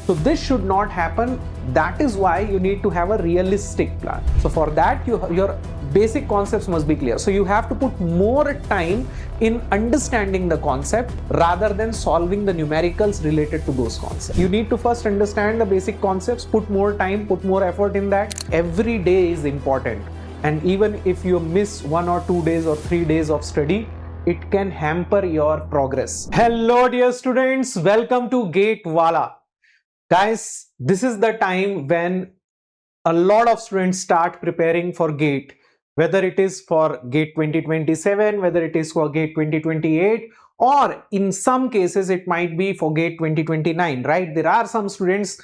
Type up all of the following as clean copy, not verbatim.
So this should not happen. That is why you need to have a realistic plan. So for that, your basic concepts must be clear. So you have to put more time in understanding the concept rather than solving the numericals related to those concepts. You need to first understand the basic concepts, put more time, put more effort in that. Every day is important. And even if you miss 1 or 2 days or 3 days of study, it can hamper your progress. Hello dear students, welcome to GATE Wallah. Guys, this is the time when a lot of students start preparing for GATE, whether it is for GATE 2027, whether it is for GATE 2028, or in some cases it might be for GATE 2029, right? There are some students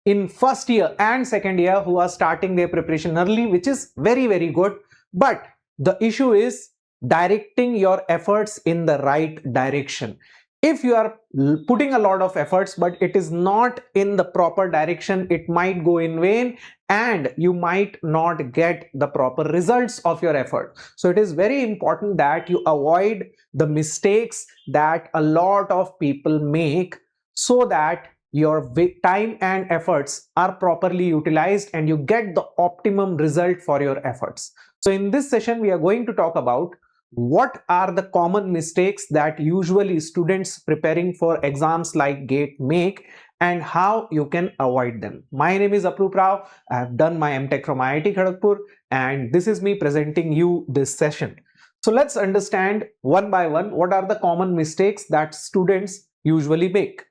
in first year and second year who are starting their preparation early, which is very, very good. But the issue is directing your efforts in the right direction. If you are putting a lot of efforts but it is not in the proper direction, it might go in vain and you might not get the proper results of your effort. So it is very important that you avoid the mistakes that a lot of people make, so that your time and efforts are properly utilized and you get the optimum result for your efforts. So in this session, we are going to talk about what are the common mistakes that usually students preparing for exams like GATE make and how you can avoid them. My name is Apuroop. I have done my MTech from IIT Kharagpur and this is me presenting you this session. So let's understand one by one what are the common mistakes that students usually make.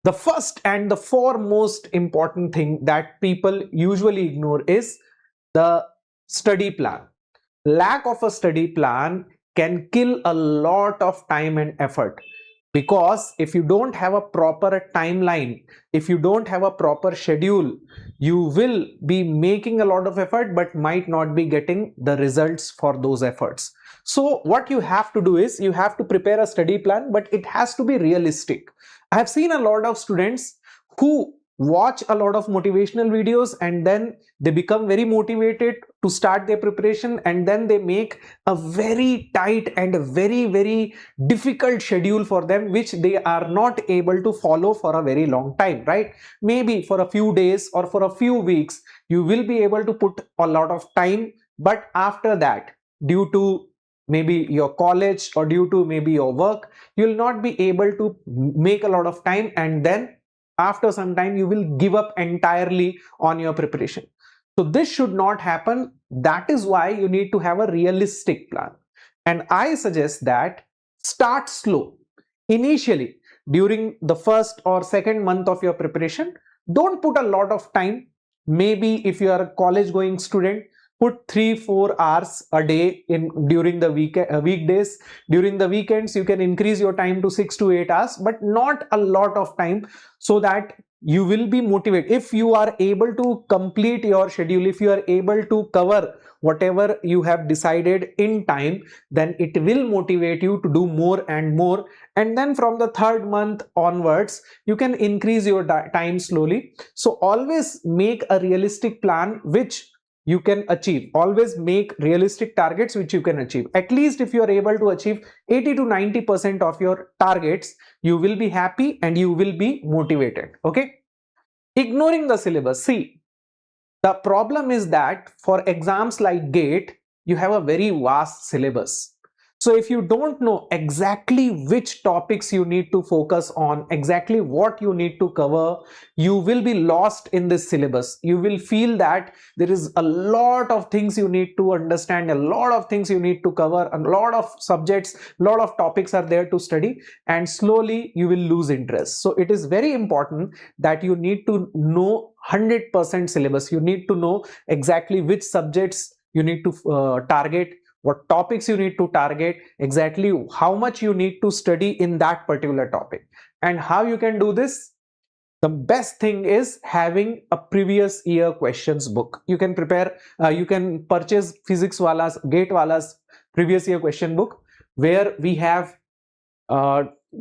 The first and the foremost important thing that people usually ignore is the study plan. Lack of a study plan can kill a lot of time and effort, because if you don't have a proper timeline, if you don't have a proper schedule, you will be making a lot of effort but might not be getting the results for those efforts. So what you have to do is you have to prepare a study plan, but it has to be realistic. I have seen a lot of students who watch a lot of motivational videos and then they become very motivated to start their preparation, and then they make a very tight and a very, very difficult schedule for them, which they are not able to follow for a very long time, right? Maybe for a few days or for a few weeks, you will be able to put a lot of time, but after that, due to maybe your college or due to maybe your work, you will not be able to make a lot of time, and then after some time you will give up entirely on your preparation. So this should not happen. That is why you need to have a realistic plan. And I suggest that start slow. Initially, during the first or second month of your preparation, don't put a lot of time. Maybe if you are a college going student, put 3-4 hours a day during the weekdays. During the weekends, you can increase your time to 6 to 8 hours, but not a lot of time, so that you will be motivated. If you are able to complete your schedule, if you are able to cover whatever you have decided in time, then it will motivate you to do more and more. And then from the third month onwards, you can increase your time slowly. So always make a realistic plan which you can achieve. Always make realistic targets which you can achieve. At least if you are able to achieve 80 to 90% of your targets, you will be happy and you will be motivated. Okay. Ignoring the syllabus. See, the problem is that for exams like GATE, you have a very vast syllabus. So if you don't know exactly which topics you need to focus on, exactly what you need to cover, you will be lost in this syllabus. You will feel that there is a lot of things you need to understand, a lot of things you need to cover, a lot of subjects, a lot of topics are there to study, and slowly you will lose interest. So it is very important that you need to know 100% syllabus. You need to know exactly which subjects you need to target, what topics you need to target, exactly how much you need to study in that particular topic. And how you can do this? The best thing is having a previous year questions book. You can you can purchase Physics Wallah's, GATE Wallah's previous year question book, where we have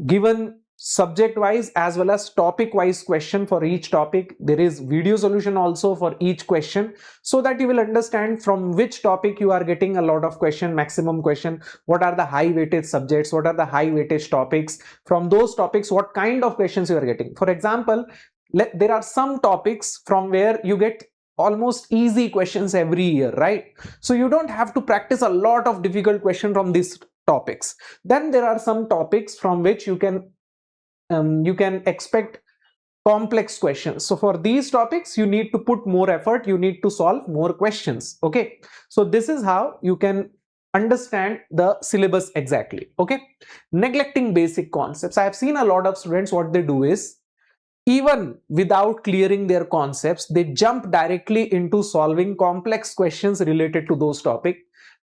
given subject wise as well as topic wise question for each topic. There is video solution also for each question, so that you will understand from which topic you are getting a lot of question, maximum question, what are the high weightage subjects, what are the high weightage topics, from those topics what kind of questions you are getting. For example, there are some topics from where you get almost easy questions every year, right? So you don't have to practice a lot of difficult questions from these topics. Then there are some topics from which you can expect complex questions. So for these topics, you need to put more effort, you need to solve more questions. Okay, so this is how you can understand the syllabus exactly. Okay, neglecting basic concepts. I have seen a lot of students, what they do is, even without clearing their concepts, they jump directly into solving complex questions related to those topics.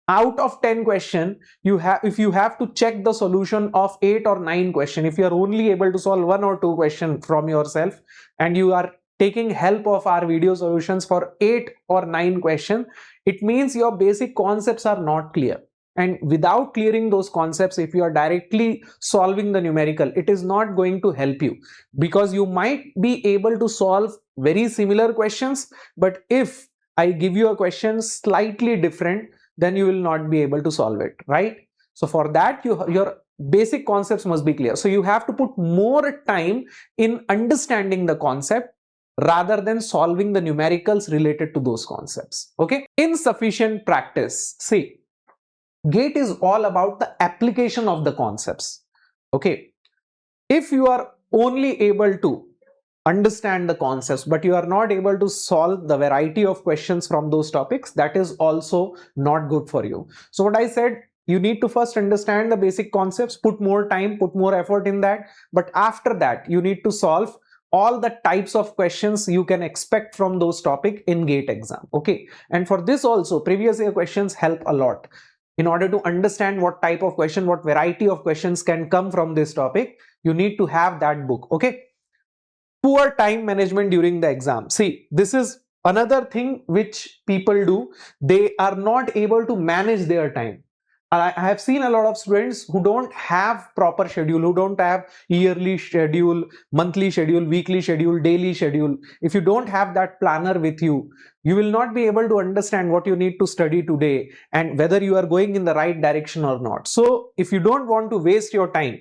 Out of 10 question, if you have to check the solution of 8 or 9 question, if you are only able to solve 1 or 2 question from yourself, and you are taking help of our video solutions for 8 or 9 question, it means your basic concepts are not clear. And without clearing those concepts, if you are directly solving the numerical, it is not going to help you, because you might be able to solve very similar questions, but if I give you a question slightly different, then you will not be able to solve it, right? So for that, your basic concepts must be clear. So you have to put more time in understanding the concept rather than solving the numericals related to those concepts. Okay, insufficient practice. See, GATE is all about the application of the concepts. Okay, if you are only able to understand the concepts but you are not able to solve the variety of questions from those topics, that is also not good for you. So what I said, you need to first understand the basic concepts, put more time, put more effort in that, but after that you need to solve all the types of questions you can expect from those topics in GATE exam. Okay, and for this also previous year questions help a lot. In order to understand what type of question, what variety of questions can come from this topic, you need to have that book. Okay, poor time management during the exam. See, this is another thing which people do. They are not able to manage their time. I have seen a lot of students who don't have proper schedule, who don't have yearly schedule, monthly schedule, weekly schedule, daily schedule. If you don't have that planner with you, you will not be able to understand what you need to study today and whether you are going in the right direction or not. So if you don't want to waste your time,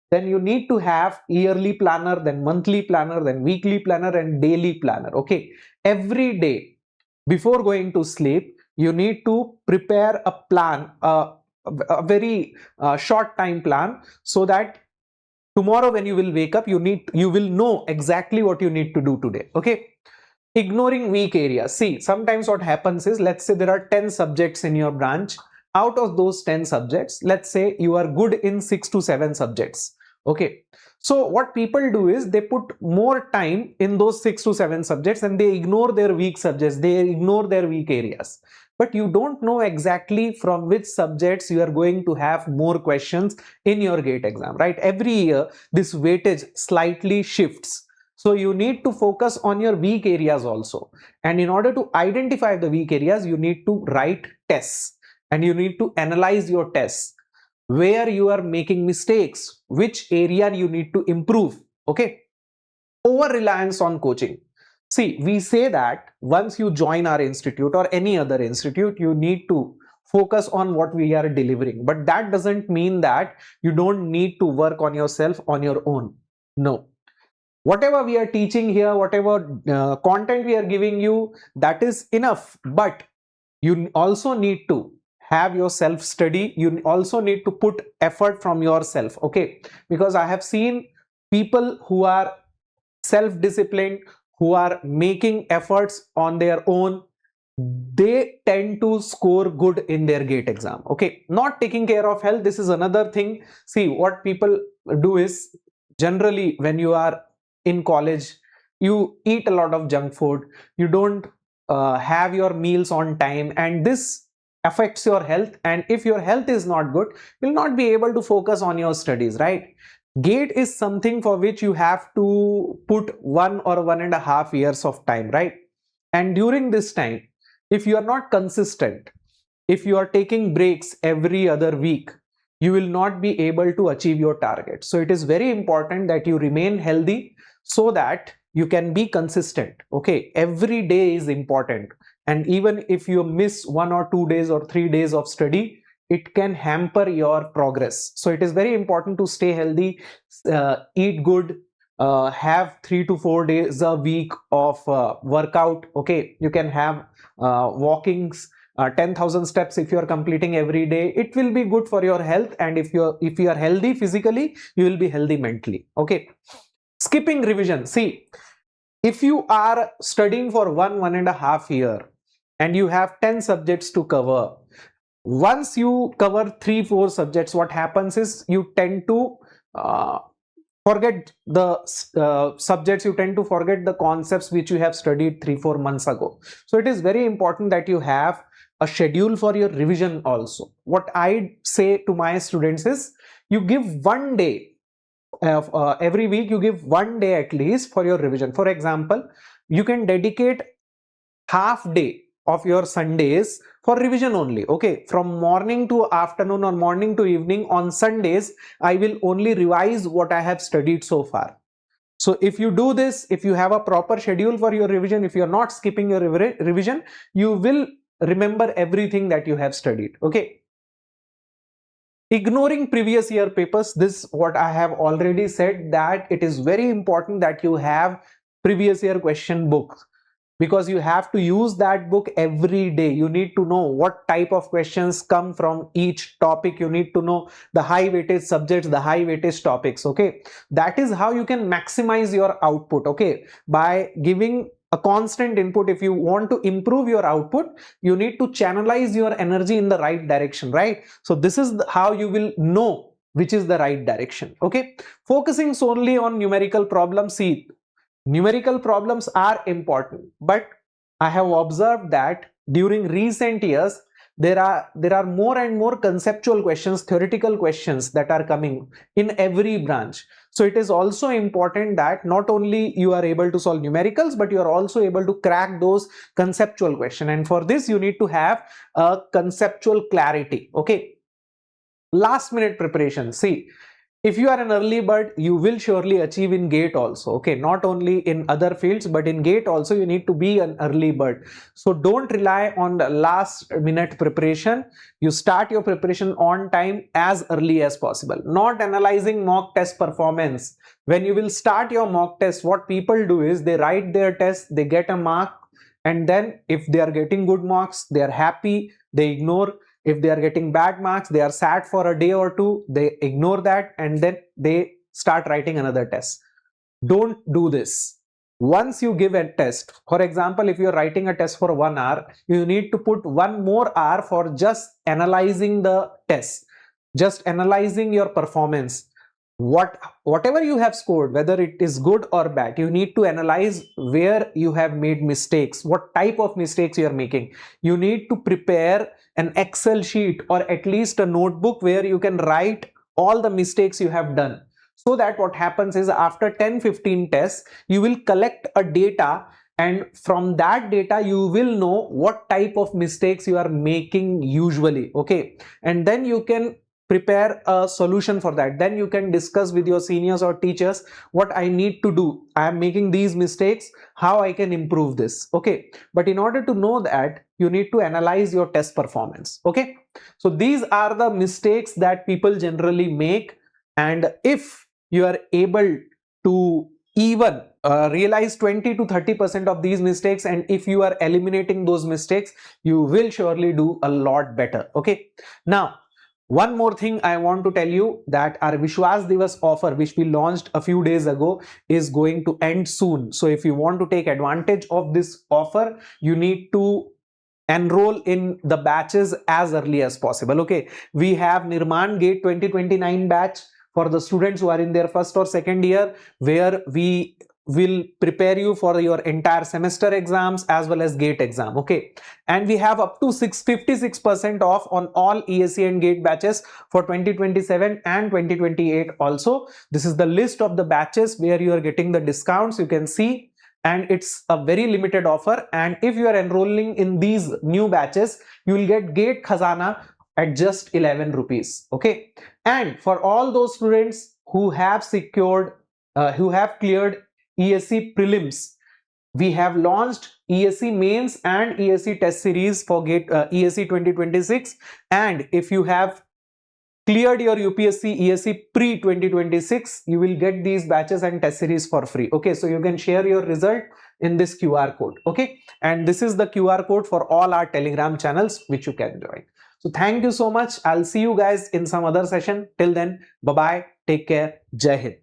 then you need to have yearly planner, then monthly planner, then weekly planner and daily planner. Okay, every day before going to sleep, you need to prepare a plan, a very short time plan, so that tomorrow when you will wake up, you will know exactly what you need to do today. Okay, ignoring weak areas. See, sometimes what happens is, let's say there are 10 subjects in your branch. Out of those 10 subjects, let's say you are good in 6 to 7 subjects. Okay, so what people do is they put more time in those 6 to 7 subjects and they ignore their weak subjects, they ignore their weak areas. But you don't know exactly from which subjects you are going to have more questions in your GATE exam, right? Every year this weightage slightly shifts. So you need to focus on your weak areas also. And in order to identify the weak areas, you need to write tests and you need to analyze your tests, where you are making mistakes, which area you need to improve. Okay, over reliance on coaching. See, we say that once you join our institute or any other institute, you need to focus on what we are delivering, but that doesn't mean that you don't need to work on yourself on your own. No, whatever we are teaching here, whatever content we are giving you, that is enough, but you also need to have your self study. You also need to put effort from yourself. Okay, because I have seen people who are self disciplined, who are making efforts on their own, they tend to score good in their GATE exam. Okay, not taking care of health, this is another thing. See, what people do is, generally when you are in college, you eat a lot of junk food, you don't have your meals on time, and this affects your health. And if your health is not good, you'll not be able to focus on your studies, right? GATE is something for which you have to put 1 or 1.5 years of time, right? And during this time, if you are not consistent, if you are taking breaks every other week, you will not be able to achieve your target. So it is very important that you remain healthy so that you can be consistent. Okay, every day is important, and even if you miss 1 or 2 days or 3 days of study, it can hamper your progress. So it is very important to stay healthy, eat good, have 3 to 4 days a week of workout. Okay, you can have walkings, 10,000 steps if you are completing every day. It will be good for your health, and if you are healthy physically, you will be healthy mentally. Okay, skipping revision. See, if you are studying for 1.5 year and you have 10 subjects to cover, once you cover 3-4 subjects, what happens is you tend to forget the subjects, you tend to forget the concepts which you have studied 3-4 months ago. So it is very important that you have a schedule for your revision also. What I say to my students is, you give 1 day every week, you give 1 day at least for your revision. For example, you can dedicate half day of your Sundays for revision only. Okay, from morning to afternoon or morning to evening on Sundays, I will only revise what I have studied so far. So if you do this, if you have a proper schedule for your revision, if you are not skipping your revision, you will remember everything that you have studied. Okay, ignoring previous year papers, this what I have already said, that it is very important that you have previous year question book, because you have to use that book every day. You need to know what type of questions come from each topic. You need to know the high weightage subjects, the high weightage topics. Okay, that is how you can maximize your output. Okay, by giving a constant input. If you want to improve your output, you need to channelize your energy in the right direction, right? So this is how you will know which is the right direction. Okay, focusing solely on numerical problems. See, numerical problems are important, but I have observed that during recent years there are more and more conceptual questions, theoretical questions that are coming in every branch. So it is also important that not only you are able to solve numericals, but you are also able to crack those conceptual questions, and for this you need to have a conceptual clarity. Okay, last minute preparation. See, if you are an early bird, you will surely achieve in GATE also. Okay, not only in other fields, but in GATE also you need to be an early bird. So don't rely on the last minute preparation. You start your preparation on time as early as possible. Not analyzing mock test performance. When you will start your mock test, what people do is they write their test, they get a mark, and then if they are getting good marks, they are happy, they ignore. If they are getting bad marks, they are sad for a day or two, they ignore that, and then they start writing another test. Don't do this. Once you give a test, for example, if you're writing a test for 1 hour, you need to put 1 more hour for just analyzing the test, just analyzing your performance. Whatever you have scored, whether it is good or bad, you need to analyze where you have made mistakes, what type of mistakes you are making. You need to prepare an Excel sheet or at least a notebook where you can write all the mistakes you have done, so that what happens is after 10-15 tests you will collect a data, and from that data you will know what type of mistakes you are making usually. Okay, and then you can prepare a solution for that. Then you can discuss with your seniors or teachers, what I need to do, I am making these mistakes, how I can improve this. Okay, but in order to know that, you need to analyze your test performance. Okay, so these are the mistakes that people generally make, and if you are able to even realize 20 to 30% of these mistakes, and if you are eliminating those mistakes, you will surely do a lot better. Okay, now one more thing I want to tell you, that our Vishwas Divas offer, which we launched a few days ago, is going to end soon. So if you want to take advantage of this offer, you need to enroll in the batches as early as possible. Okay, we have NIRMAAN GATE 2029 batch for the students who are in their first or second year, where we will prepare you for your entire semester exams as well as GATE exam. Okay, and we have up to 56% off on all ESE and GATE batches for 2027 and 2028 also. This is the list of the batches where you are getting the discounts, you can see, and it's a very limited offer. And if you are enrolling in these new batches, you will get GATE Khazana at just 11 rupees. Okay, and for all those students who have secured who have cleared ESE prelims, we have launched ESE mains and ESE test series for GATE ESE 2026. And if you have cleared your UPSC ESC pre 2026, you will get these batches and test series for free. Okay, so you can share your result in this QR code. Okay, and this is the QR code for all our Telegram channels which you can join. So thank you so much. I'll see you guys in some other session. Till then, bye bye, take care, Jai Hind.